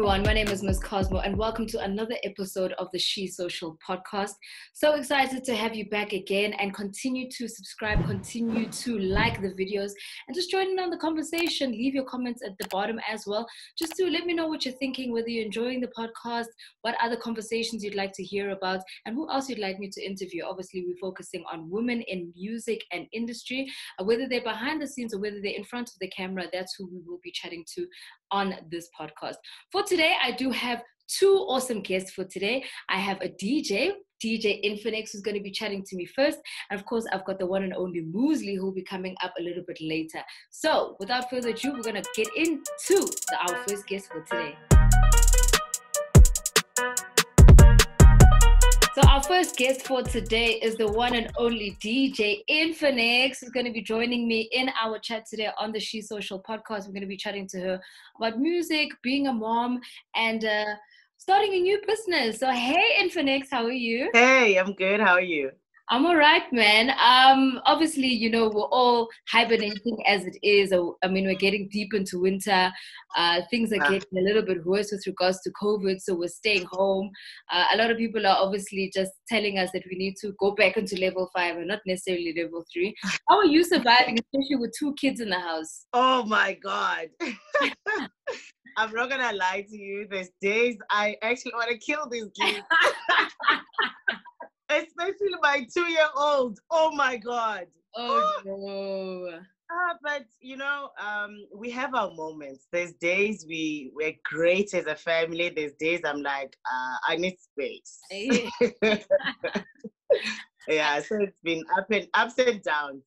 everyone, my name is Ms. Cosmo and welcome to another episode of the She Social podcast. So excited to have you back again and continue to subscribe, continue to like the videos and just join in on the conversation. Leave your comments at the bottom as well, just to let me know what you're thinking, whether you're enjoying the podcast, what other conversations you'd like to hear about, and who else you'd like me to interview. Obviously, we're focusing on women in music and industry, whether they're behind the scenes or whether they're in front of the camera. That's who we will be chatting to on this podcast. For today, I do have two awesome guests for today. I have a DJ Infinix, who's going to be chatting to me first. And of course, I've got the one and only Moozlie, who will be coming up a little bit later. So without further ado, we're going to get into our first guest for today. So our first guest for today is the one and only DJ Infinix, who's going to be joining me in our chat today on the She Social podcast. We're going to be chatting to her about music, being a mom, and starting a new business. So hey, Infinix, how are you? Hey, I'm good. How are you? I'm all right, man. Obviously, you know, we're all hibernating as it is. I mean, we're getting deep into winter. Things are getting a little bit worse with regards to COVID, so we're staying home. A lot of people are obviously just telling us that we need to go back into level 5 and not necessarily level 3. How are you surviving, especially with 2 kids in the house? Oh my God. I'm not gonna lie to you. There's days I actually want to kill these kids. Especially my 2-year-old. Oh my God. Oh no. But you know, we have our moments. There's days we're great as a family. There's days I'm like, I need space. Yeah, so it's been ups and downs.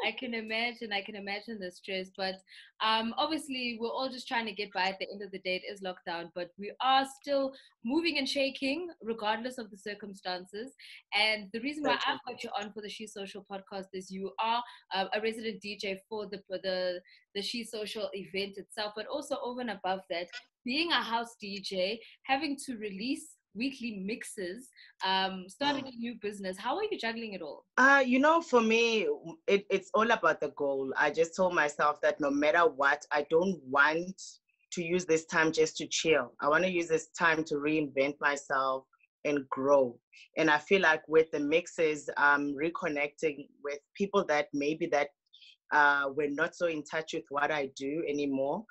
I can imagine the stress, but obviously we're all just trying to get by. At the end of the day, it is lockdown, but we are still moving and shaking regardless of the circumstances. And the reason why I've got you on for the She Social podcast is you are a resident DJ for the She Social event itself, but also over and above that, being a house DJ, having to release weekly mixes, starting a new business. How are you juggling it all? You know, for me, it's all about the goal. I just told myself that no matter what, I don't want to use this time just to chill. I want to use this time to reinvent myself and grow. And I feel like with the mixes, reconnecting with people that maybe that we're not so in touch with what I do anymore.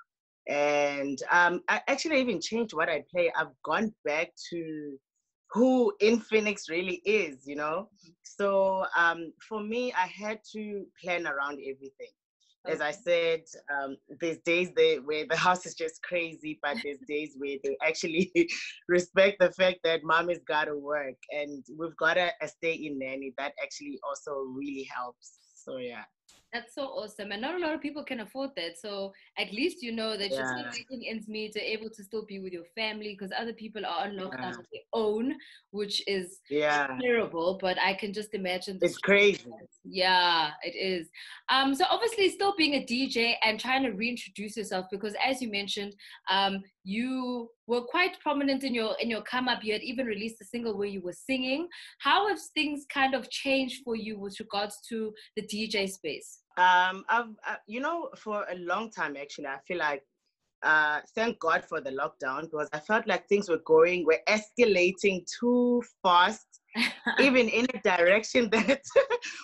And I actually even changed what I play. I've gone back to who Infinix really is, you know. So for me, I had to plan around everything. As I said, there's days where the house is just crazy, but there's days where they actually respect the fact that mom has got to work and we've got a stay-in nanny. That actually also really helps. So yeah. That's so awesome. And not a lot of people can afford that. So at least you know that you're still making ends meet, to able to still be with your family, because other people are on lockdown of their own, which is terrible. But I can just imagine. It's crazy. Yeah, it is. So obviously still being a DJ and trying to reintroduce yourself, because as you mentioned, you were quite prominent in your come up. You had even released a single where you were singing. How have things kind of changed for you with regards to the DJ space? You know, for a long time, actually, I feel like, thank God for the lockdown, because I felt like things were escalating too fast, even in a direction that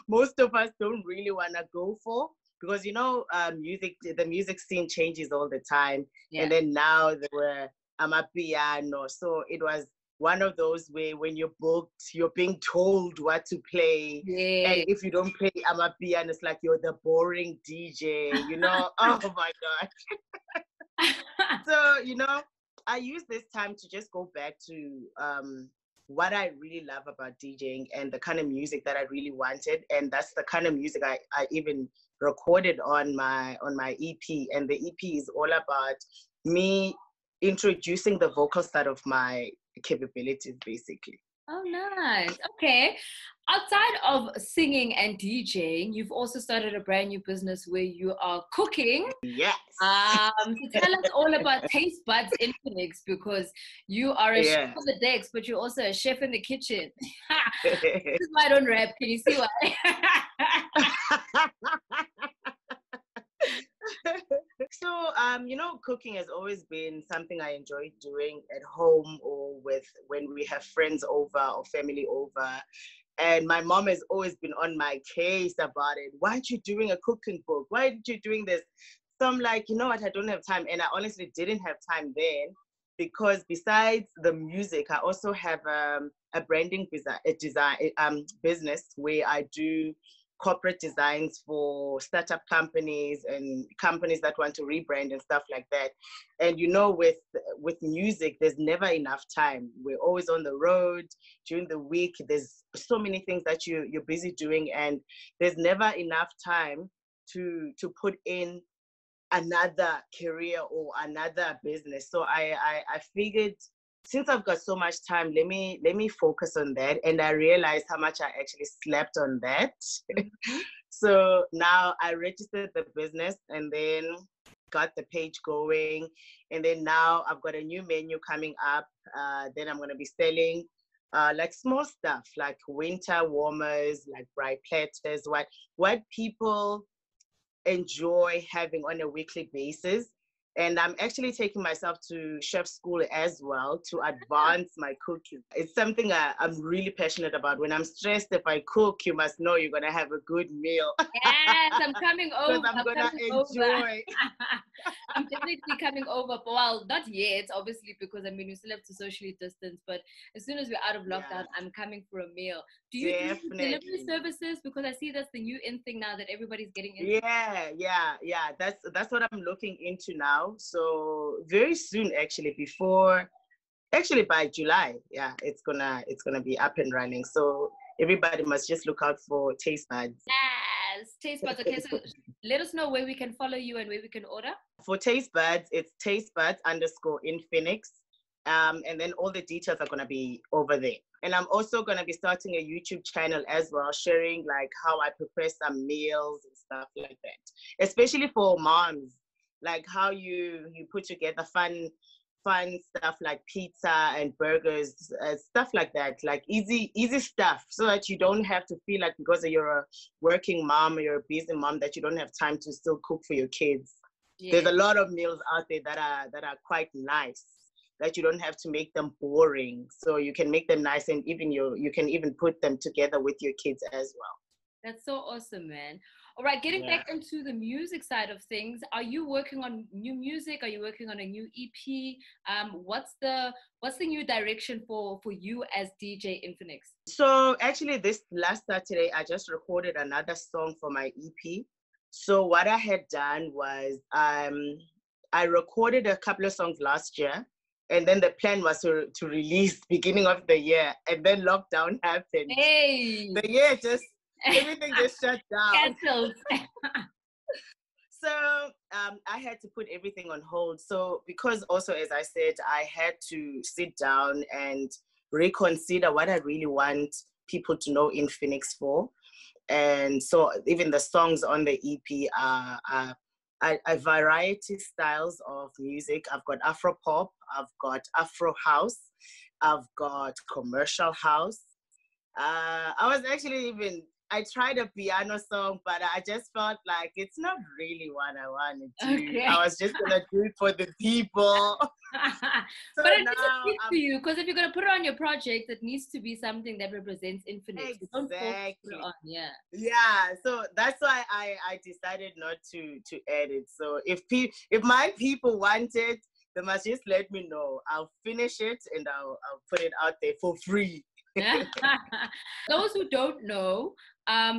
most of us don't really want to go for. Because, you know, the music scene changes all the time. And then now there were Amapiano. So it was one of those where when you're booked, you're being told what to play. And if you don't play Amapiano, it's like you're the boring DJ, you know? Oh my God. So, you know, I use this time to just go back to what I really love about DJing and the kind of music that I really wanted. And that's the kind of music I even recorded on my EP. And the EP is all about me introducing the vocal side of my capabilities, basically. Oh, nice. Okay. Outside of singing and DJing, you've also started a brand new business where you are cooking. Yes. So tell us all about Taste Buds Infinix, because you are a chef on the decks, but you're also a chef in the kitchen. This is why I don't rap. Can you see why? So, cooking has always been something I enjoy doing at home or with when we have friends over or family over. And my mom has always been on my case about it. Why aren't you doing a cooking book? Why aren't you doing this? So I'm like, you know what? I don't have time. And I honestly didn't have time then because besides the music, I also have a branding business where I do corporate designs for startup companies and companies that want to rebrand and stuff like that. And with music, there's never enough time. We're always on the road during the week. There's so many things that you're busy doing, and there's never enough time to put in another career or another business. So I figured, since I've got so much time, let me focus on that. And I realized how much I actually slept on that. Mm-hmm. So now I registered the business and then got the page going. And then now I've got a new menu coming up. Then I'm going to be selling like small stuff, like winter warmers, like bright platters, what people enjoy having on a weekly basis. And I'm actually taking myself to chef school as well to advance my cooking. It's something I'm really passionate about. When I'm stressed, if I cook, you must know you're going to have a good meal. Yes, I'm coming over. Because I'm going to enjoy. I'm definitely coming over. Well, not yet, obviously, because I mean, we still have to socially distance. But as soon as we're out of lockdown, I'm coming for a meal. Do you do delivery services? Because I see that's the new in thing now that everybody's getting into. Yeah. That's what I'm looking into now. So very soon, actually by July, it's gonna be up and running. So everybody must just look out for Taste Buds. Yes, Taste Buds. Okay, so let us know where we can follow you and where we can order. For Taste Buds, it's tastebuds_Infinix. And then all the details are gonna be over there. And I'm also gonna be starting a YouTube channel as well, sharing like how I prepare some meals and stuff like that. Especially for moms, like how you put together fun stuff like pizza and burgers, stuff like that, like easy stuff, so that you don't have to feel like because you're a working mom or you're a busy mom that you don't have time to still cook for your kids. There's a lot of meals out there that are quite nice, that you don't have to make them boring, so you can make them nice, and even you can even put them together with your kids as well. That's so awesome, man. All right, getting back into the music side of things, are you working on new music? Are you working on a new EP? What's the new direction for you as DJ Infinix? So actually, this last Saturday, I just recorded another song for my EP. So what I had done was I recorded a couple of songs last year, and then the plan was to release beginning of the year, and then lockdown happened. Hey, the year everything just shut down. Cancelled. So I had to put everything on hold. So because also, as I said, I had to sit down and reconsider what I really want people to know Infinix for. And so even the songs on the EP are a variety styles of music. I've got Afro pop, I've got Afro house, I've got commercial house. I tried a piano song, but I just felt like it's not really what I want to do. Okay. I was just gonna do it for the people. So but it needs to speak to you, because if you're gonna put it on your project, it needs to be something that represents Infinix. Exactly. Yeah. So that's why I decided not to add it. So if my people want it, they must just let me know. I'll finish it and I'll put it out there for free. Those who don't know,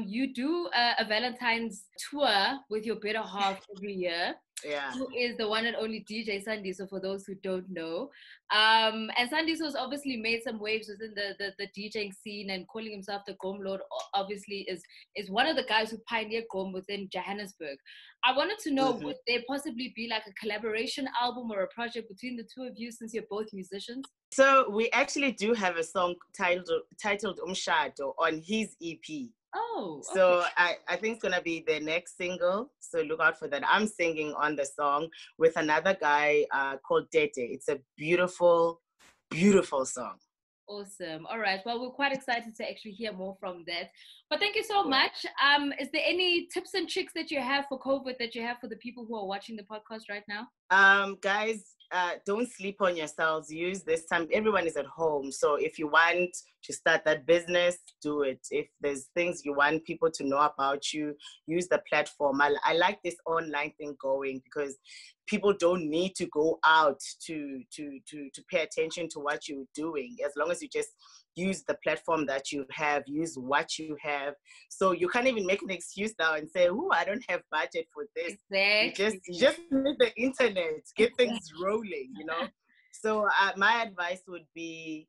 you do a Valentine's tour with your better half every year. Yeah. Who is the one and only DJ Sandiso, for those who don't know. And Sandiso's obviously made some waves within the DJing scene, and calling himself the Gqom Lord obviously is one of the guys who pioneered Gqom within Johannesburg. I wanted to know, would there possibly be like a collaboration album or a project between the two of you, since you're both musicians? So we actually do have a song titled Umshado on his EP. Oh, okay. So I think it's gonna be the next single. So look out for that. I'm singing on the song with another guy called Dede. It's a beautiful, beautiful song. Awesome. All right. Well, we're quite excited to actually hear more from that. But thank you so Yeah. much. Is there any tips and tricks that you have for COVID that you have for the people who are watching the podcast right now? Guys, don't sleep on yourselves. Use this time. Everyone is at home. So if you want to start that business, do it. If there's things you want people to know about you, use the platform. I like this online thing going because people don't need to go out to pay attention to what you're doing. As long as you just use the platform that you have, use what you have. So you can't even make an excuse now and say, "Oh, I don't have budget for this." Exactly. You just need the internet, get things rolling, you know. So my advice would be,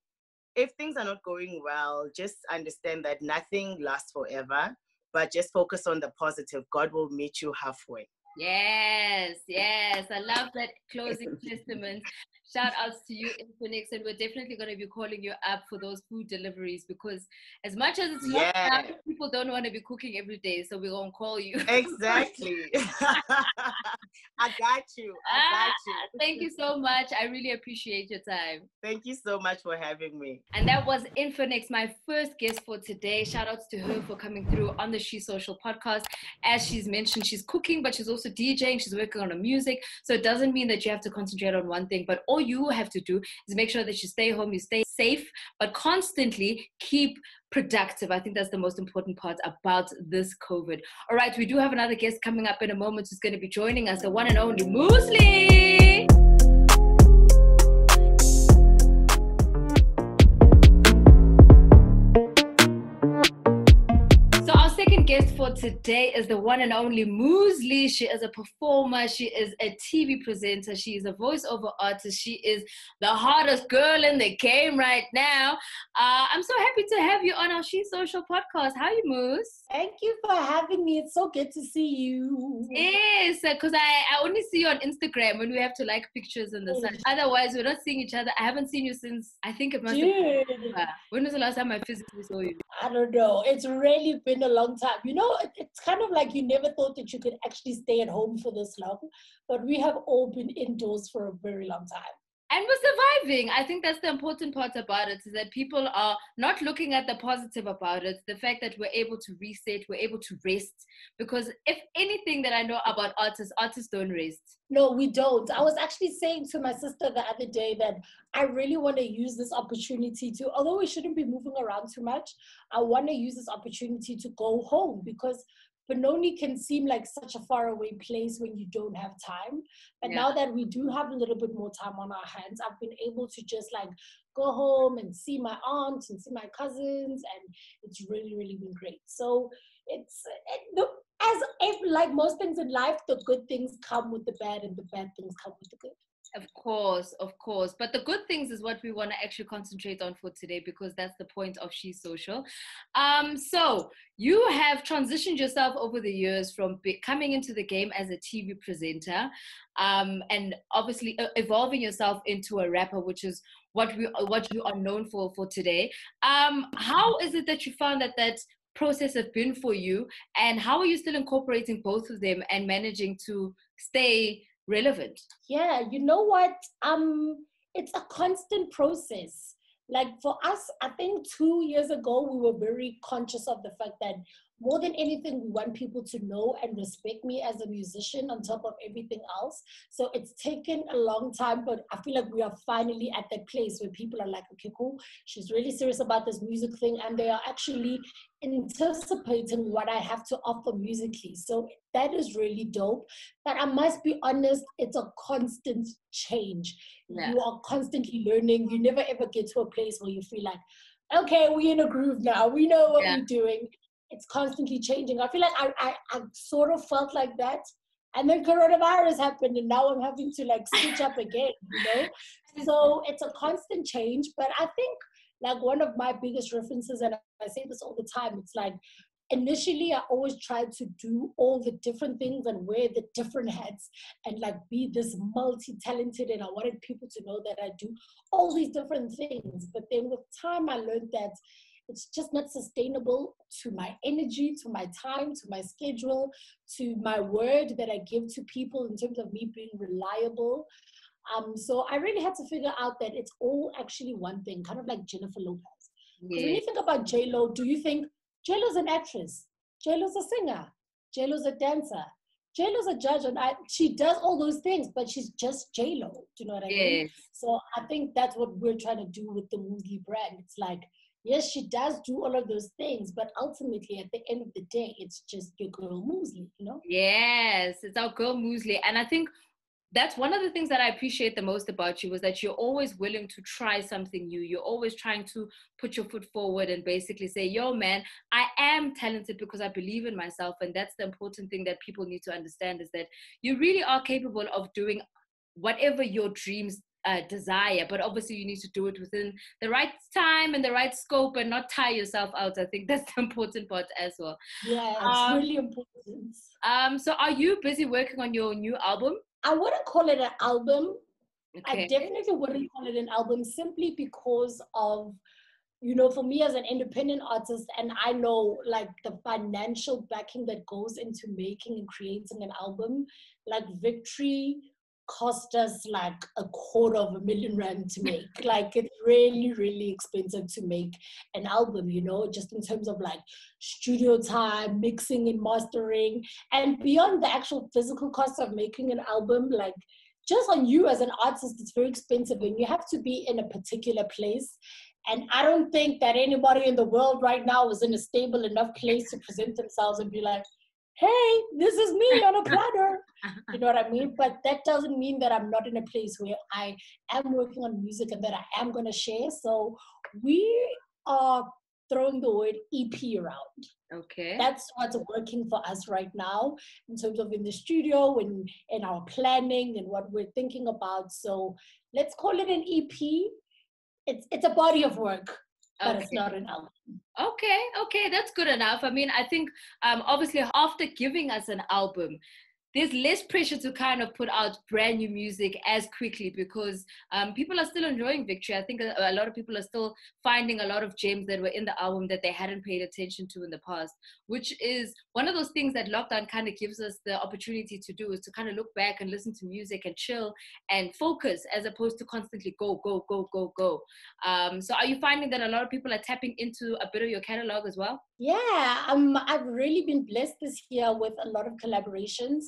if things are not going well, just understand that nothing lasts forever, but just focus on the positive. God will meet you halfway. Yes, yes. I love that closing testament. Shout outs to you, Infinix, and we're definitely going to be calling you up for those food deliveries because as much as it's Yeah, lockdown, people don't want to be cooking every day, so we're going to call you. exactly. I got you. I got you. Thank you so much. I really appreciate your time. Thank you so much for having me. And that was Infinix, my first guest for today. Shout outs to her for coming through on the She Social podcast. As she's mentioned, she's cooking, but she's also DJing. She's working on her music. So it doesn't mean that you have to concentrate on one thing, but all you have to do is make sure that you stay home, you stay safe, but constantly keep productive. I think that's the most important part about this COVID. All right, we do have another guest coming up in a moment who's going to be joining us, the one and only Moozlie. Guest for today is the one and only Moozlie. She is a performer, she is a TV presenter, she is a voiceover artist, she is the hottest girl in the game right now. I'm so happy to have you on our She Social podcast. How are you, Moose? Thank you for having me. It's so good to see you. Yes, because I only see you on Instagram when we have to like pictures in the sun. Otherwise, we're not seeing each other. I haven't seen you since, I think it must have been. When was the last time I physically saw you? I don't know. It's really been a long time. You know, it's kind of like you never thought that you could actually stay at home for this long, but we have all been indoors for a very long time. And we're surviving. I think that's the important part about it, is that people are not looking at the positive about it. The fact that we're able to reset, we're able to rest. Because if anything that I know about artists don't rest. No, we don't. I was actually saying to my sister the other day that I really want to use this opportunity to, although we shouldn't be moving around too much, I want to use this opportunity to go home, because Benoni can seem like such a faraway place when you don't have time. But now that we do have a little bit more time on our hands, I've been able to just like go home and see my aunts and see my cousins, and it's really, really been great. So like most things in life, the good things come with the bad and the bad things come with the good. Of course. But the good things is what we want to actually concentrate on for today, because that's the point of She Social. So you have transitioned yourself over the years from coming into the game as a TV presenter, and obviously evolving yourself into a rapper, which is what you are known for today. How is it that you found that process has been for you, and how are you still incorporating both of them and managing to stay relevant? Yeah, you know what? It's a constant process. Like for us, I think 2 years ago, we were very conscious of the fact that more than anything, we want people to know and respect me as a musician on top of everything else. So it's taken a long time, but I feel like we are finally at that place where people are like, okay, cool, she's really serious about this music thing, and they are actually anticipating what I have to offer musically. So that is really dope. But I must be honest, it's a constant change. Yeah. You are constantly learning. You never ever get to a place where you feel like, okay, we're in a groove now. We know what we're doing. It's constantly changing. I feel like I sort of felt like that. And then coronavirus happened, and now I'm having to like switch up again, you know? So it's a constant change. But I think like one of my biggest references, and I say this all the time, it's like, initially I always tried to do all the different things and wear the different hats and like be this multi-talented, and I wanted people to know that I do all these different things. But then with time I learned that it's just not sustainable to my energy, to my time, to my schedule, to my word that I give to people in terms of me being reliable. So I really had to figure out that it's all actually one thing, kind of like Jennifer Lopez. Because when you think about J-Lo, do you think J-Lo's an actress? J-Lo's a singer? J-Lo's a dancer? J-Lo's a judge, and she does all those things, but she's just J-Lo. Do you know what I mean? So I think that's what we're trying to do with the Moozlie brand. It's like, yes, she does do all of those things, but ultimately, at the end of the day, it's just your girl Moozlie, you know? Yes, it's our girl Moozlie. And I think that's one of the things that I appreciate the most about you, was that you're always willing to try something new. You're always trying to put your foot forward and basically say, yo, man, I am talented because I believe in myself. And that's the important thing that people need to understand, is that you really are capable of doing whatever your dreams desire, but obviously you need to do it within the right time and the right scope and not tire yourself out. I think that's the important part as well. Yeah, it's really important. So are you busy working on your new album? I wouldn't call it an album. Okay. I definitely wouldn't call it an album, simply because of, you know, for me as an independent artist, and I know like the financial backing that goes into making and creating an album, like Victory cost us like $250,000 to make. Like it's really, really expensive to make an album, you know, just in terms of like studio time, mixing and mastering, and beyond the actual physical cost of making an album, like just on you as an artist, it's very expensive, and you have to be in a particular place. And I don't think that anybody in the world right now is in a stable enough place to present themselves and be like, hey, this is me on a platter. You know what I mean? But that doesn't mean that I'm not in a place where I am working on music and that I am going to share. So we are throwing the word EP around. Okay. That's what's working for us right now in terms of in the studio and in our planning and what we're thinking about. So let's call it an EP. It's a body of work, but it's not an album. Okay, that's good enough. I mean, I think obviously after giving us an album, there's less pressure to kind of put out brand new music as quickly, because people are still enjoying Victory. I think a lot of people are still finding a lot of gems that were in the album that they hadn't paid attention to in the past, which is one of those things that lockdown kind of gives us the opportunity to do, is to kind of look back and listen to music and chill and focus, as opposed to constantly go. So are you finding that a lot of people are tapping into a bit of your catalog as well? Yeah, I've really been blessed this year with a lot of collaborations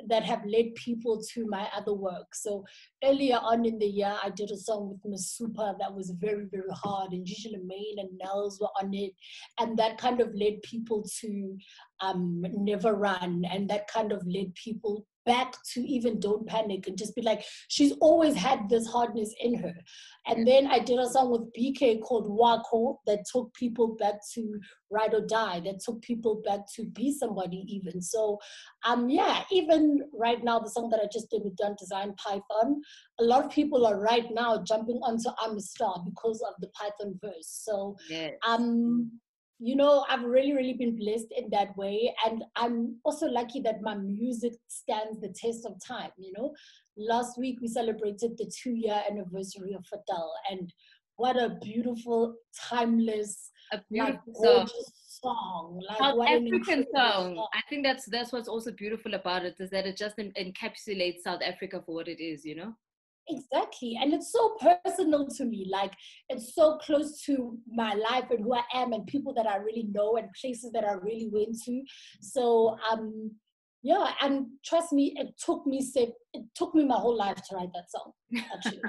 that have led people to my other work. So earlier on in the year, I did a song with Miss Super that was very, very hard, and Gigi Lemaine and Nels were on it. And that kind of led people to Never Run, and that kind of led people back to even Don't Panic, and just be like, she's always had this hardness in her. And then I did a song with BK called Wako that took people back to Ride or Die, that took people back to Be Somebody even. So yeah, even right now, the song that I just did with Done Design Python, a lot of people are right now jumping onto I'm a Star because of the Python verse. So yes. You know, I've really, really been blessed in that way. And I'm also lucky that my music stands the test of time, you know. Last week, we celebrated the 2-year anniversary of Fatal. And what a beautiful, timeless, gorgeous song. Like, South what African song. I think that's what's also beautiful about it, is that it just encapsulates South Africa for what it is, you know? Exactly. And it's so personal to me. Like, it's so close to my life and who I am and people that I really know and places that I really went to. So yeah, and trust me, it took me my whole life to write that song, actually.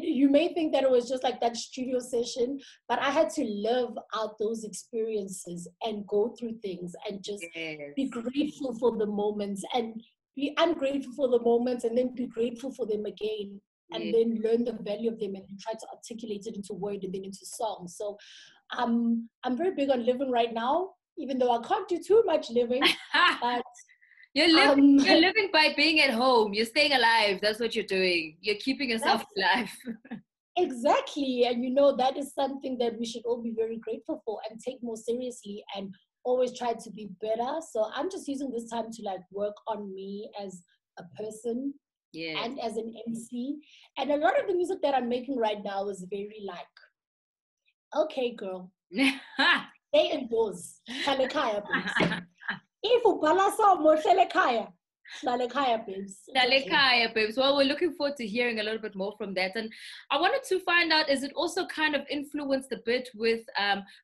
You may think that it was just like that studio session, but I had to live out those experiences and go through things and just be grateful for the moments, and be ungrateful for the moments, and then be grateful for them again, and then learn the value of them, and then try to articulate it into word and then into song. So I'm very big on living right now, even though I can't do too much living. But you're living by being at home. You're staying alive. That's what you're doing. You're keeping yourself alive. Exactly. And you know, that is something that we should all be very grateful for and take more seriously, and always try to be better. So I'm just using this time to like work on me as a person and as an MC. And a lot of the music that I'm making right now is very like, okay, girl, stay indoors. If you balance out more, Nalekaya, babes. It's okay. Dalekaya, babes. Well, we're looking forward to hearing a little bit more from that. And I wanted to find out, is it also kind of influenced a bit with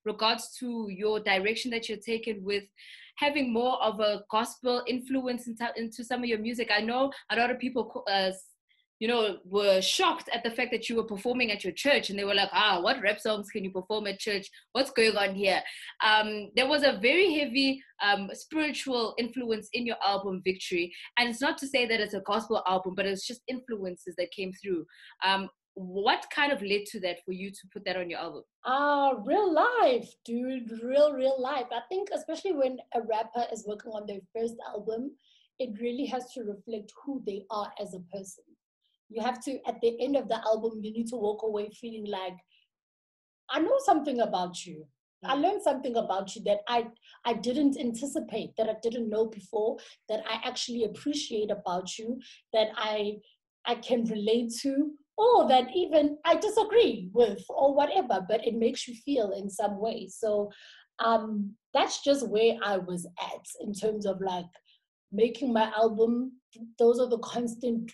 regards to your direction that you're taking with having more of a gospel influence into some of your music? I know a lot of people were shocked at the fact that you were performing at your church, and they were like, what rap songs can you perform at church? What's going on here? There was a very heavy spiritual influence in your album Victory, and it's not to say that it's a gospel album, but it's just influences that came through. What kind of led to that for you to put that on your album? Real life, dude. Real life. I think especially when a rapper is working on their first album, it really has to reflect who they are as a person. You have to, at the end of the album, you need to walk away feeling like, I know something about you. I learned something about you that I didn't anticipate, that I didn't know before, that I actually appreciate about you, that I can relate to, or that even I disagree with, or whatever, but it makes you feel in some way. So that's just where I was at in terms of like making my album. Those are the constant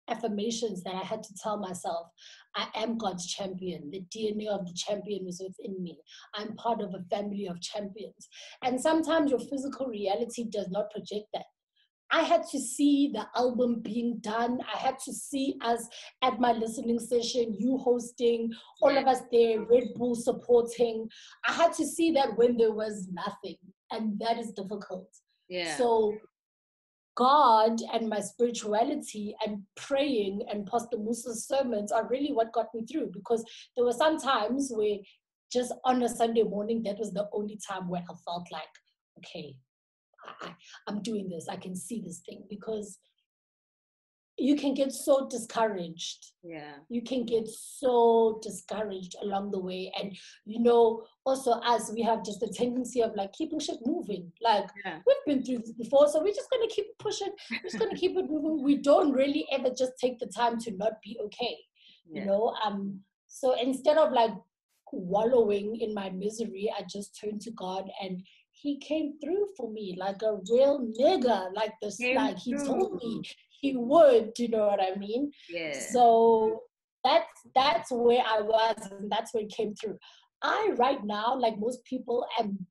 affirmations that I had to tell myself. I am God's champion. The DNA of the champion is within me. I'm part of a family of champions. And sometimes your physical reality does not project that. I had to see the album being done. I had to see us at my listening session, you hosting, all of us there, Red Bull supporting. I had to see that when there was nothing. And that is difficult. Yeah. So God and my spirituality and praying and Pastor Musa's sermons are really what got me through, because there were some times where just on a Sunday morning, that was the only time where I felt like, okay, I'm doing this. I can see this thing, because you can get so discouraged. Yeah. You can get so discouraged along the way. And, also us, we have just a tendency of like keeping shit moving. Like we've been through this before, so we're just going to keep pushing. We're just going to keep it moving. We don't really ever just take the time to not be okay, So instead of like wallowing in my misery, I just turned to God, and he came through for me like a real nigga, like this, like he told me he would, you know what I mean? Yeah. So that's where I was, and that's where it came through. Right now, like most people, am,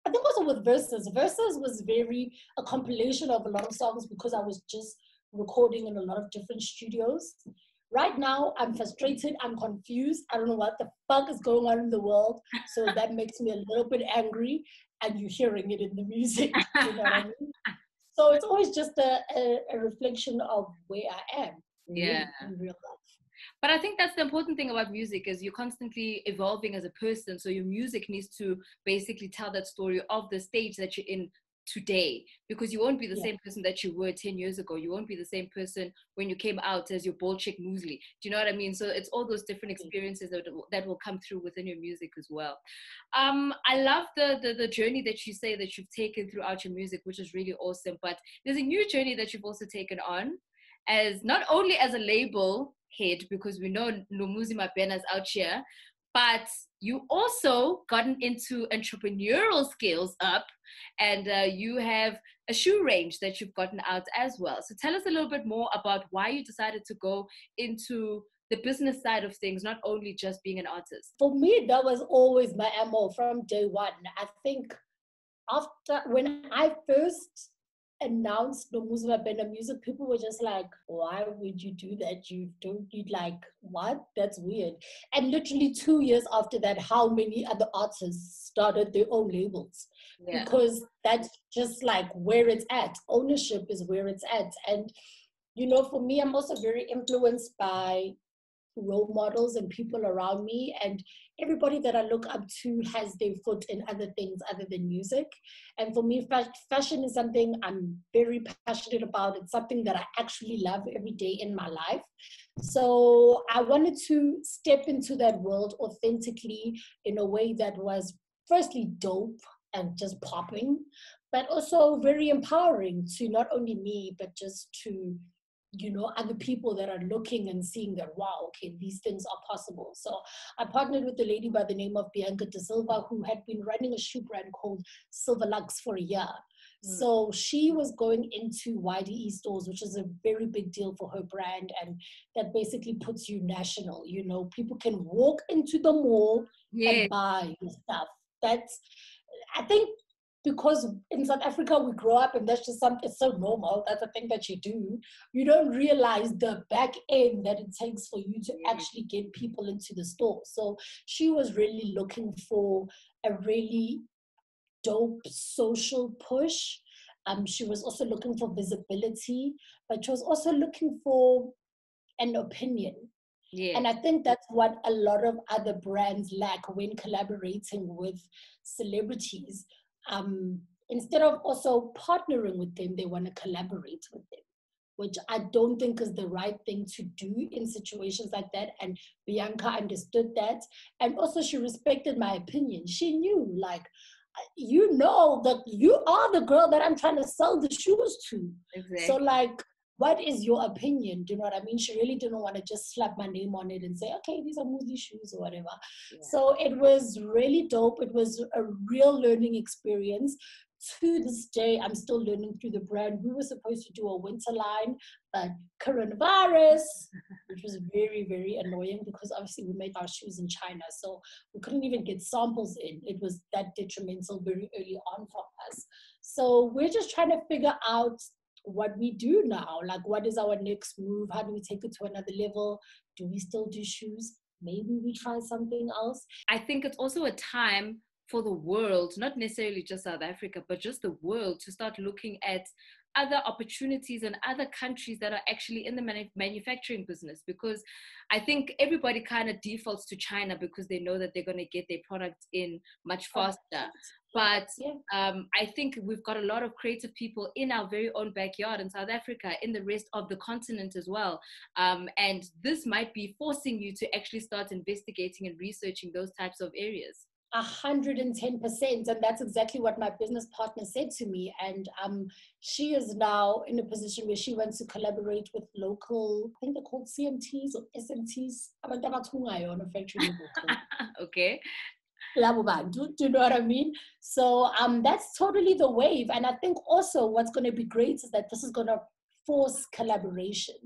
I think also with Verses was very a compilation of a lot of songs, because I was just recording in a lot of different studios. Right now, I'm frustrated, I'm confused, I don't know what the fuck is going on in the world, so that makes me a little bit angry, and you're hearing it in the music, you know what I mean? So it's always just a reflection of where I am in real life. But I think that's the important thing about music, is you're constantly evolving as a person. So your music needs to basically tell that story of the stage that you're in today, because you won't be the same person that you were 10 years ago. You won't be the same person when you came out as your bold chick Moozlie. Do you know what I mean? So it's all those different experiences that will come through within your music as well. I love the journey that you say that you've taken throughout your music, which is really awesome. But there's a new journey that you've also taken on, as not only as a label head, because we know Nomuzi Mabena's out here, but you also gotten into entrepreneurial skills up, and you have a shoe range that you've gotten out as well. So tell us a little bit more about why you decided to go into the business side of things, not only just being an artist. For me, that was always my MO from day one. I think when I first announced the Moozlie Infinix music, people were just like, why would you do that? You'd like, what? That's weird. And literally 2 years after that, how many other artists started their own labels? Because that's just like where it's at. Ownership is where it's at. And, for me, I'm also very influenced by role models and people around me, and everybody that I look up to has their foot in other things other than music. And for me, fashion is something I'm very passionate about. It's something that I actually love every day in my life. So I wanted to step into that world authentically in a way that was firstly dope and just popping, but also very empowering to not only me, but just to other people that are looking and seeing that, wow, okay, these things are possible. So I partnered with a lady by the name of Bianca De Silva, who had been running a shoe brand called Silver Lux for a year. So she was going into YDE stores, which is a very big deal for her brand. And that basically puts you national. You know, people can walk into the mall and buy your stuff. That's, I think, because in South Africa we grow up and that's just something, it's so normal. That's a thing that you do. You don't realize the back end that it takes for you to actually get people into the store. So she was really looking for a really dope social push. She was also looking for visibility, but she was also looking for an opinion. And I think that's what a lot of other brands lack when collaborating with celebrities. Instead of also partnering with them, they want to collaborate with them, which I don't think is the right thing to do in situations like that. And Bianca understood that. And also she respected my opinion. She knew, like, you know that you are the girl that I'm trying to sell the shoes to. Exactly. So like, what is your opinion? Do you know what I mean? She really didn't want to just slap my name on it and say, okay, these are Moozlie shoes or whatever. So it was really dope. It was a real learning experience. To this day, I'm still learning through the brand. We were supposed to do a winter line, but coronavirus, which was very, very annoying because obviously we made our shoes in China. So we couldn't even get samples in. It was that detrimental very early on for us. So we're just trying to figure out what we do now. Like, what is our next move? How do we take it to another level? Do we still do shoes? Maybe we try something else. I think it's also a time for the world, not necessarily just South Africa, but just the world, to start looking at other opportunities in other countries that are actually in the manufacturing business. Because I think everybody kind of defaults to China because they know that they're going to get their products in much faster. But I think we've got a lot of creative people in our very own backyard in South Africa, in the rest of the continent as well. And this might be forcing you to actually start investigating and researching those types of areas. 110%. And that's exactly what my business partner said to me. And she is now in a position where she wants to collaborate with local, I think they're called CMTs or SMTs. On a factory level. Okay. Do you know what I mean? So that's totally the wave. And I think also what's going to be great is that this is going to force collaboration.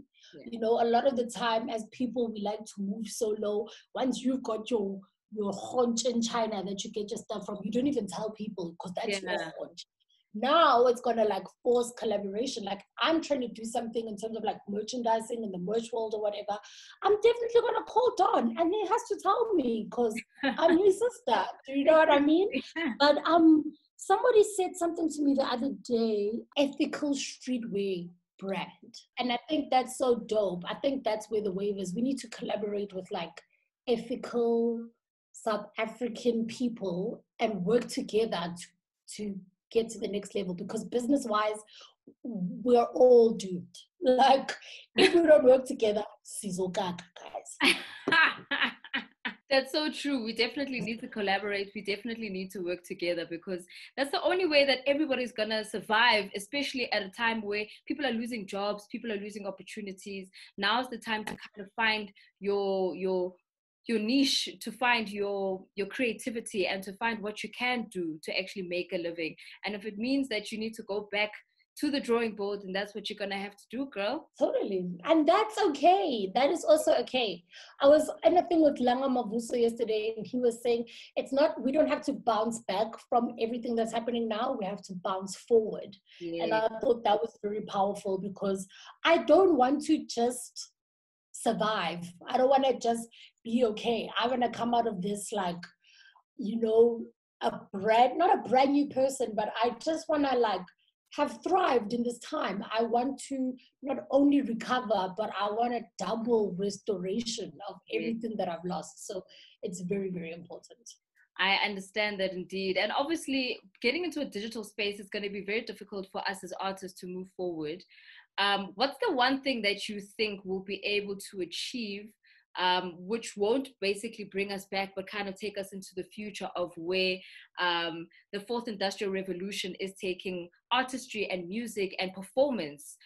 You know, a lot of the time as people, we like to move so low. Once you've got your haunch in China that you get your stuff from, you don't even tell people because that's your haunch. Now it's gonna like force collaboration. Like, I'm trying to do something in terms of like merchandising in the merch world or whatever. I'm definitely gonna call Don and he has to tell me because I'm his sister. Do you know what I mean? But somebody said something to me the other day, ethical streetwear brand. And I think that's so dope. I think that's where the wave is. We need to collaborate with like ethical South African people and work together to get to the next level, because business-wise, we're all doomed. Like, if we don't work together, sizokaka, guys. That's so true. We definitely need to collaborate. We definitely need to work together, because that's the only way that everybody's going to survive, especially at a time where people are losing jobs, people are losing opportunities. Now's the time to kind of find your niche, to find your creativity, and to find what you can do to actually make a living. And if it means that you need to go back to the drawing board, and that's what you're gonna have to do, girl. Totally. And that's okay. That is also okay. I was in a thing with Langa Mavuso yesterday, and he was saying we don't have to bounce back from everything that's happening now. We have to bounce forward. And I thought that was very powerful, because I don't want to just survive. I don't want to just be okay. I want to come out of this like, you know, not a brand new person, but I just want to like have thrived in this time. I want to not only recover, but I want a double restoration of everything that I've lost. So it's very, very important. I understand that indeed. And obviously getting into a digital space is going to be very difficult for us as artists to move forward. What's the one thing that you think we'll be able to achieve, which won't basically bring us back, but kind of take us into the future of where the fourth industrial revolution is taking artistry and music and performance?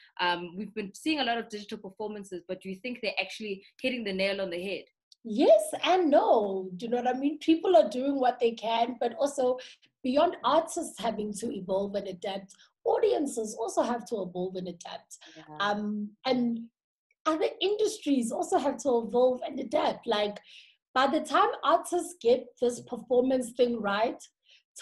We've been seeing a lot of digital performances, but do you think they're actually hitting the nail on the head? Yes and no. Do you know what I mean? People are doing what they can, but also beyond artists having to evolve and adapt, audiences also have to evolve and adapt. Yeah. And other industries also have to evolve and adapt. Like, by the time artists get this performance thing right,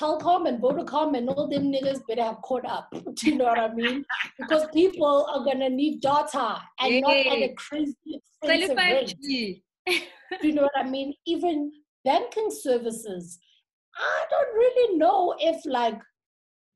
Telcom and Vodacom and all them niggas better have caught up. Do you know what I mean? Because people are gonna need data and not at a crazy expensive rate. 5G. Do you know what I mean? Even banking services. I don't really know if like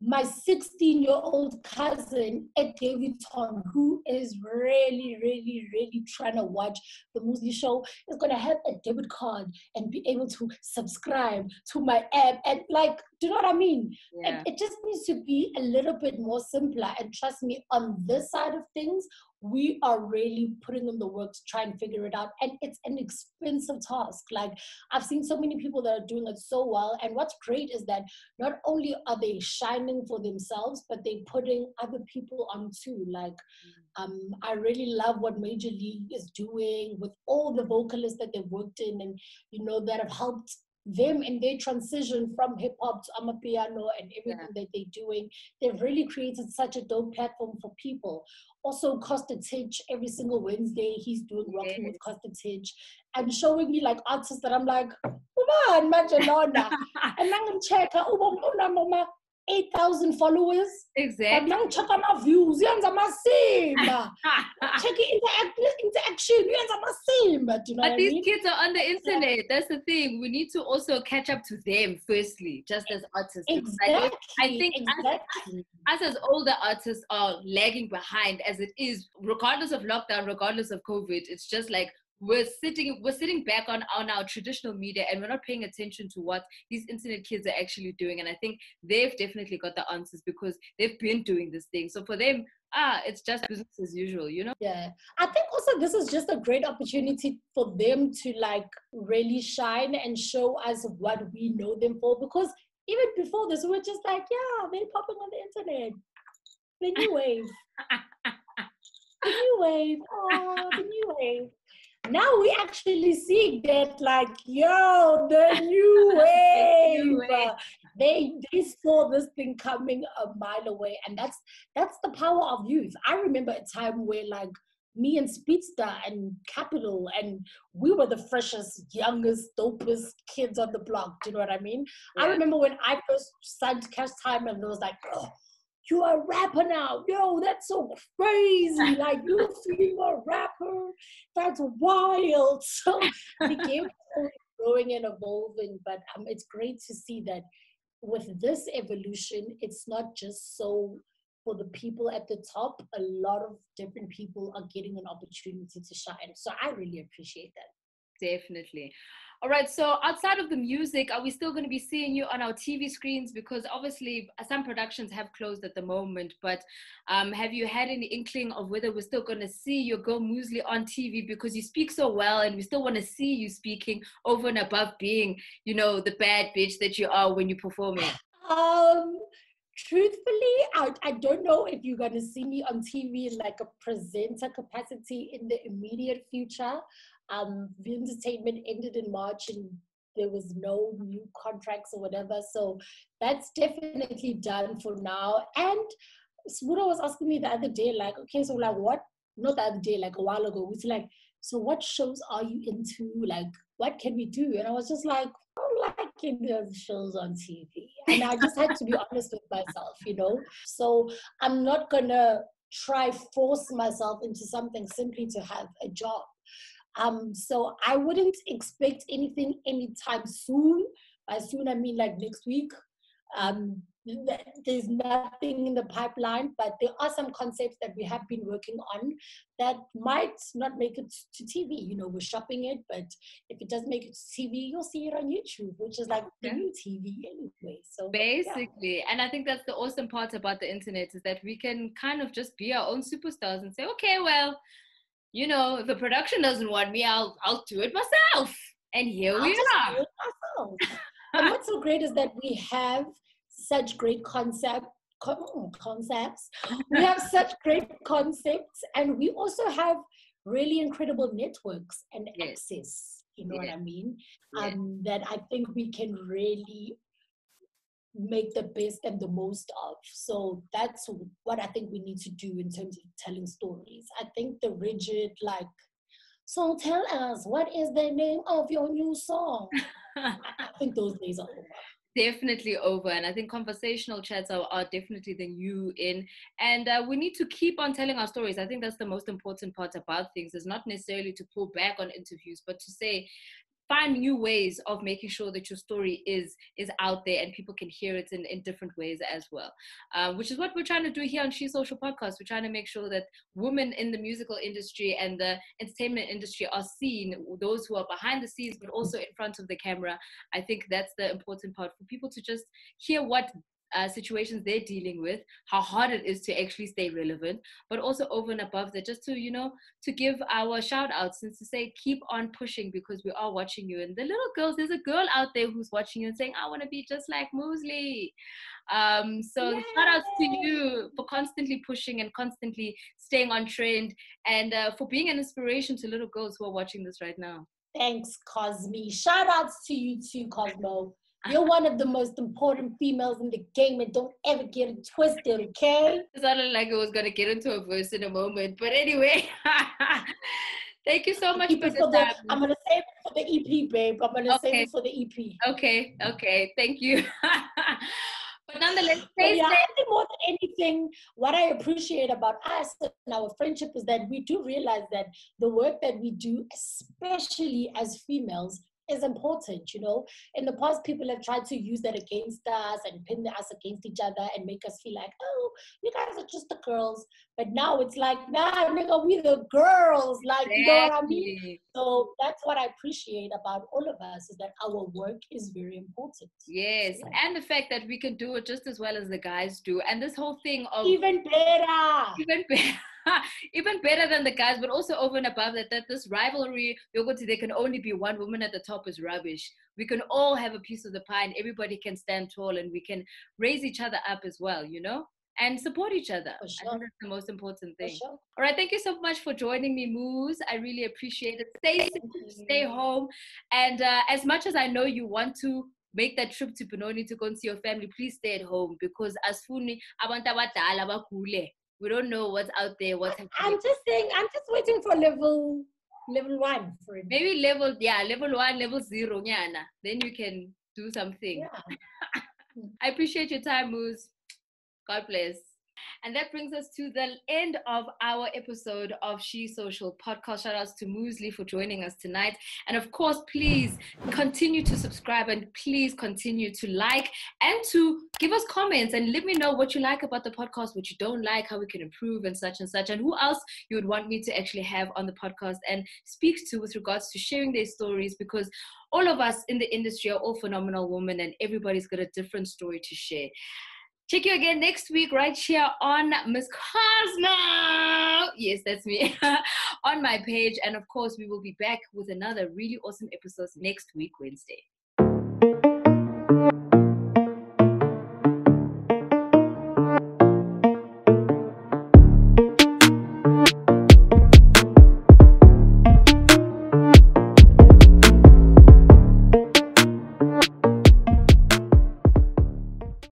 my 16-year-old cousin at Davidson, who is really, really, really trying to watch the Moozlie show, is going to have a debit card and be able to subscribe to my app. And like, do you know what I mean? Yeah. It just needs to be a little bit more simpler. And trust me, on this side of things, we are really putting in the work to try and figure it out. And it's an expensive task. Like, I've seen so many people that are doing it so well. And what's great is that not only are they shining for themselves, but they're putting other people on too. Like, I really love what Major League is doing with all the vocalists that they've worked in and, you know, that have helped them in their transition from hip hop to amapiano and everything that they're doing. They've really created such a dope platform for people. Also, Costa Titch, every single Wednesday, he's doing Rocking with Costa Titch and showing me like artists that I'm like, man, Majalona. And I'm check 8,000 followers. Exactly. But check on our views. Check interaction. You know but these kids are on the internet. That's the thing. We need to also catch up to them firstly, just as artists. Exactly. I think us as older artists are lagging behind as it is, regardless of lockdown, regardless of COVID. It's just like we're sitting back on our traditional media and we're not paying attention to what these internet kids are actually doing. And I think they've definitely got the answers because they've been doing this thing. So for them, it's just business as usual, you know? Yeah. I think also this is just a great opportunity for them to like really shine and show us what we know them for. Because even before this, we were just like, yeah, they're popping on the internet. The new wave. The new wave. Oh, the new wave. Now we actually see that like, yo, the new wave. They saw this thing coming a mile away. And that's the power of youth. I remember a time where like me and Speedster and Capital, and we were the freshest, youngest, dopest kids on the block. Do you know what I mean? Yeah. I remember when I first signed Cash Time and it was like, oh, you are a rapper now. Yo, that's so crazy. Like, you're feeling a rapper. That's wild. So the game is growing and evolving, but it's great to see that with this evolution, it's not just so for the people at the top. A lot of different people are getting an opportunity to shine. So I really appreciate that. Definitely. All right, so outside of the music, are we still going to be seeing you on our TV screens? Because obviously some productions have closed at the moment, but have you had any inkling of whether we're still going to see your girl Moozlie on TV? Because you speak so well and we still want to see you speaking over and above being, you know, the bad bitch that you are when you're performing. Truthfully, I don't know if you're going to see me on TV in like a presenter capacity in the immediate future. The entertainment ended in March and there was no new contracts or whatever. So that's definitely done for now. And Smudo was asking me the other day, like, okay, so like what? Not the other day, like a while ago. It's like, so what shows are you into? Like, what can we do? And I was just like, I don't like those shows on TV. And I just had to be honest with myself, you know? So I'm not going to try force myself into something simply to have a job. So I wouldn't expect anything anytime soon. By soon, I mean like next week. There's nothing in the pipeline, but there are some concepts that we have been working on that might not make it to TV. You know, we're shopping it, but if it does make it to TV, you'll see it on YouTube, which is like the new TV anyway. So basically, yeah. And I think that's the awesome part about the internet is that we can kind of just be our own superstars and say, okay, well, you know, if the production doesn't want me, I'll do it myself. And here we are. Do it myself. And what's so great is that we have such great concepts. We have such great concepts, and we also have really incredible networks and access. You know what I mean? That I think we can really make the best and the most of. So that's what I think we need to do in terms of telling stories. I think the rigid, like, so tell us, what is the name of your new song? I think those days are over. Definitely over. And I think conversational chats are definitely the new in. And we need to keep on telling our stories. I think that's the most important part about things, is not necessarily to pull back on interviews, but to say, find new ways of making sure that your story is out there and people can hear it in different ways as well, which is what we're trying to do here on She Social Podcast. We're trying to make sure that women in the musical industry and the entertainment industry are seen, those who are behind the scenes but also in front of the camera. I think that's the important part, for people to just hear what situations they're dealing with, how hard it is to actually stay relevant, but also over and above that, just to, to give our shout outs and to say, keep on pushing, because we are watching you. And the little girls, there's a girl out there who's watching you and saying, I want to be just like Moozlie. So shout outs to you for constantly pushing and constantly staying on trend, and for being an inspiration to little girls who are watching this right now. Thanks, Cosme. Shout outs to you too, Cosmo. You're one of the most important females in the game, and don't ever get it twisted, okay? It sounded like I was going to get into a verse in a moment, but anyway. Thank you so much for the time. I'm going to save it for the EP, babe. I'm going to save it for the EP. Okay. Thank you. But nonetheless, I think more than anything, what I appreciate about us and our friendship is that we do realize that the work that we do, especially as females, is important. In the past, people have tried to use that against us and pin us against each other and make us feel like, oh, you guys are just the girls. But now it's like, nah, nigga, we the girls. Like, you know what I mean? So that's what I appreciate about all of us, is that our work is very important. Yes, and the fact that we can do it just as well as the guys do. And this whole thing of even better. Even better than the guys, but also over and above that this rivalry, there can only be one woman at the top, is rubbish. We can all have a piece of the pie, and everybody can stand tall, and we can raise each other up as well, and support each other. For sure. I think that's the most important thing. For sure. All right, thank you so much for joining me, Moose. I really appreciate it. Stay safe, stay home, and as much as I know you want to make that trip to Benoni to go and see your family, please stay at home, because asfuni abantu abadala bakule. We don't know what's out there, what's happening. I'm just waiting for level 1 for it. Maybe level 1, level 0, nyana. Then you can do something. Yeah. I appreciate your time, Moose. God bless. And that brings us to the end of our episode of She Social Podcast. Shout outs to Moozlie for joining us tonight. And of course, please continue to subscribe, and please continue to like and to give us comments and let me know what you like about the podcast, what you don't like, how we can improve, and such, and who else you would want me to actually have on the podcast and speak to with regards to sharing their stories, because all of us in the industry are all phenomenal women, and everybody's got a different story to share. Check you again next week right here on Miss Cosmo. Yes, that's me. On my page. And of course, we will be back with another really awesome episode next week, Wednesday.